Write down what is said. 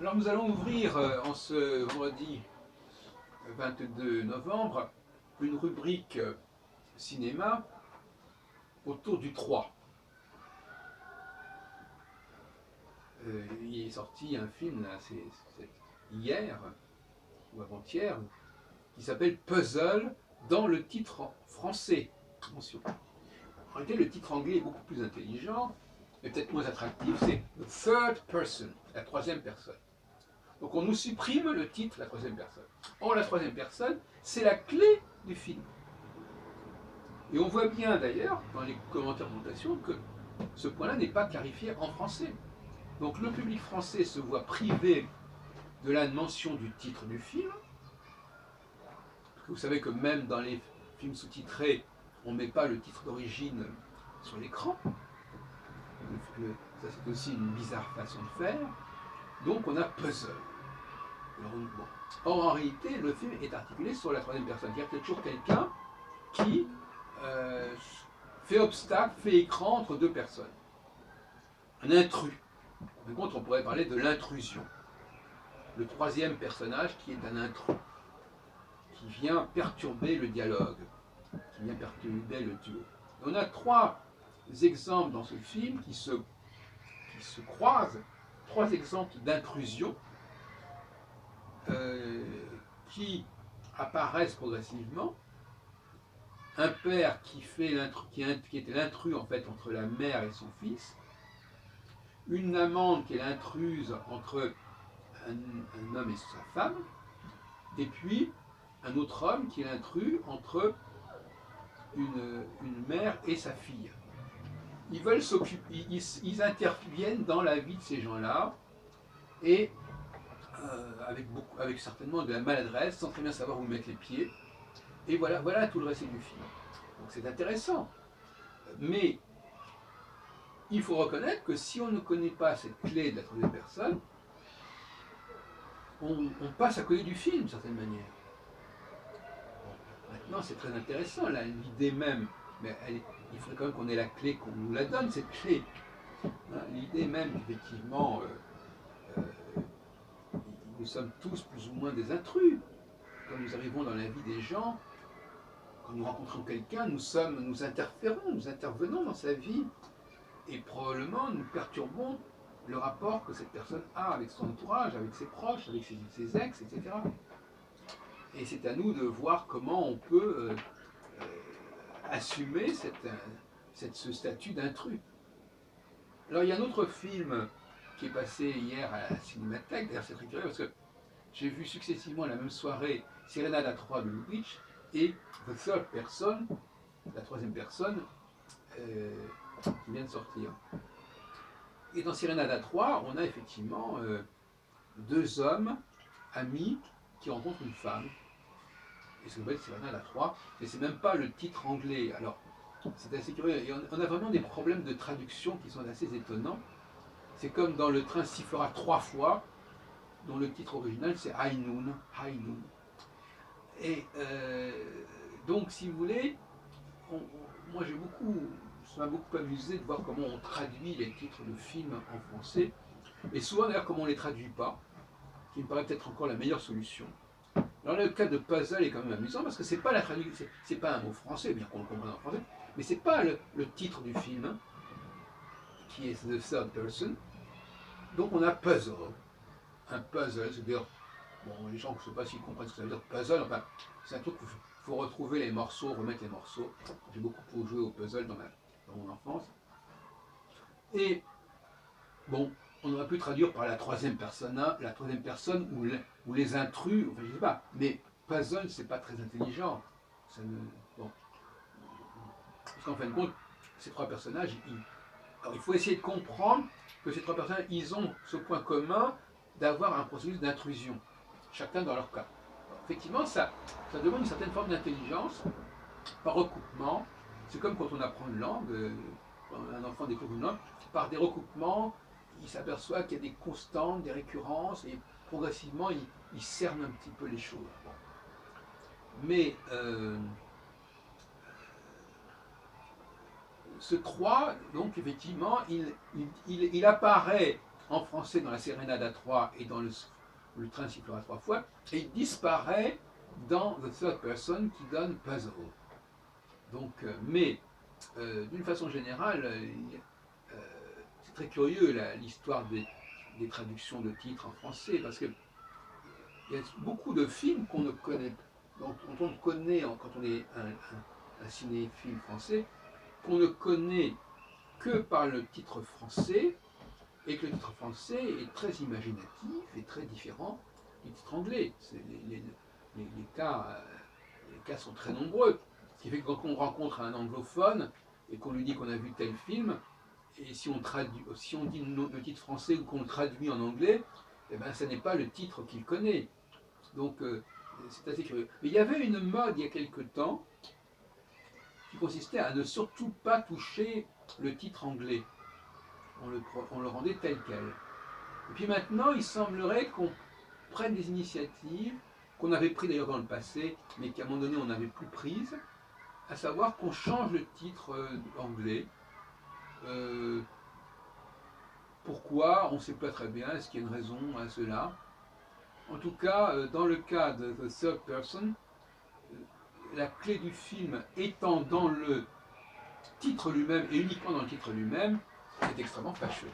Alors nous allons ouvrir en ce vendredi 22 novembre une rubrique cinéma autour du 3. Il est sorti un film là, c'est hier ou avant-hier qui s'appelle Puzzle dans le titre français. Attention. En réalité, le titre anglais est beaucoup plus intelligent, mais peut-être moins attractif, c'est The Third Person, la troisième personne. Donc on nous supprime le titre, la troisième personne. Or, la troisième personne, c'est la clé du film. Et on voit bien d'ailleurs, dans les commentaires de notation, que ce point-là n'est pas clarifié en français. Donc le public français se voit privé de la mention du titre du film. Parce que vous savez que même dans les films sous-titrés, on ne met pas le titre d'origine sur l'écran. Ça, c'est aussi une bizarre façon de faire. Donc on a puzzle. Bon. Or, en réalité, le film est articulé sur la troisième personne. Il y a toujours quelqu'un qui fait obstacle, fait écran entre deux personnes. Un intrus. En contre, on pourrait parler de l'intrusion. Le troisième personnage qui est un intrus, qui vient perturber le dialogue, qui vient perturber le duo. Et on a trois exemples dans ce film qui se croisent, trois exemples d'intrusion qui apparaissent progressivement. Un père qui était l'intrus en fait entre la mère et son fils, une amante qui est l'intruse entre un homme et sa femme, et puis un autre homme qui est l'intrus entre une mère et sa fille. Ils veulent s'occuper, ils interviennent dans la vie de ces gens-là, et avec certainement de la maladresse, sans très bien savoir où mettre les pieds. Et voilà tout le récit du film. Donc c'est intéressant. Mais il faut reconnaître que si on ne connaît pas cette clé de la troisième personne, on passe à côté du film d'une certaine manière. Bon, maintenant c'est très intéressant, l'idée même, mais il faudrait quand même qu'on ait la clé, qu'on nous la donne, cette clé. L'idée même qu'effectivement, nous sommes tous plus ou moins des intrus. Quand nous arrivons dans la vie des gens, quand nous rencontrons quelqu'un, nous interférons, nous intervenons dans sa vie et probablement nous perturbons le rapport que cette personne a avec son entourage, avec ses proches, avec ses ex, etc. Et c'est à nous de voir comment on peut assumer ce statut d'intrus. Alors il y a un autre film qui est passé hier à la Cinémathèque, d'ailleurs c'est très curieux parce que j'ai vu successivement la même soirée Serenade 3 de Lubitsch et The Third Person, la troisième personne, qui vient de sortir. Et dans Serenade 3, on a effectivement deux hommes amis qui rencontrent une femme. Et ça s'appelle Serenade 3, et c'est même pas le titre anglais. Alors, c'est assez curieux. Et on a vraiment des problèmes de traduction qui sont assez étonnants. C'est comme dans Le train sifflera 3 fois, dont le titre original c'est High Noon. High Noon. Et donc, si vous voulez, moi ça m'a beaucoup amusé de voir comment on traduit les titres de films en français, et souvent d'ailleurs comment on ne les traduit pas, qui me paraît peut-être encore la meilleure solution. Alors le cas de puzzle est quand même amusant parce que c'est pas la traduction, c'est pas un mot français, bien qu'on le comprenne en français, mais c'est pas le titre du film, hein, qui est The Third Person. Donc on a puzzle. Un puzzle, c'est-à-dire, bon, les gens ne savent pas s'ils comprennent ce que ça veut dire puzzle, enfin, c'est un truc où il faut retrouver les morceaux, remettre les morceaux. J'ai beaucoup joué au puzzle dans mon enfance. Et bon, on aurait pu traduire par la troisième personne ou les intrus, enfin je sais pas, mais puzzle c'est pas très intelligent. Bon. Parce qu'en fin de compte, ces trois personnages, alors, il faut essayer de comprendre que ces trois personnages, ils ont ce point commun d'avoir un processus d'intrusion, chacun dans leur cas. Alors, effectivement, ça demande une certaine forme d'intelligence par recoupement. C'est comme quand on apprend une langue, quand un enfant découvre une langue, par des recoupements, il s'aperçoit qu'il y a des constantes, des récurrences, et progressivement, il cerne un petit peu les choses. Bon. Mais ce 3, donc effectivement, il apparaît en français dans la Sérénade à 3 et dans le train sifflera 3 fois, et il disparaît dans The Third Person qui donne Puzzle. Donc, mais d'une façon générale, c'est très curieux l'histoire des traductions de titres en français, parce qu'il y a beaucoup de films qu'on ne connaît, dont on connaît quand on est un cinéphile français, qu'on ne connaît que par le titre français, et que le titre français est très imaginatif et très différent du titre anglais. Les cas sont très nombreux. Ce qui fait que quand on rencontre un anglophone et qu'on lui dit qu'on a vu tel film, et si on dit le titre français ou qu'on le traduit en anglais, eh ben, ce n'est pas le titre qu'il connaît. Donc c'est assez curieux. Mais il y avait une mode il y a quelque temps qui consistait à ne surtout pas toucher le titre anglais. On le rendait tel quel. Et puis maintenant, il semblerait qu'on prenne des initiatives qu'on avait prises d'ailleurs dans le passé, mais qu'à un moment donné on n'avait plus prises, à savoir qu'on change le titre anglais. Euh, Pourquoi? On ne sait pas très bien. Est-ce qu'il y a une raison à cela? En tout cas, dans le cas de The Third Person, la clé du film étant dans le titre lui-même et uniquement dans le titre lui-même, c'est extrêmement fâcheux.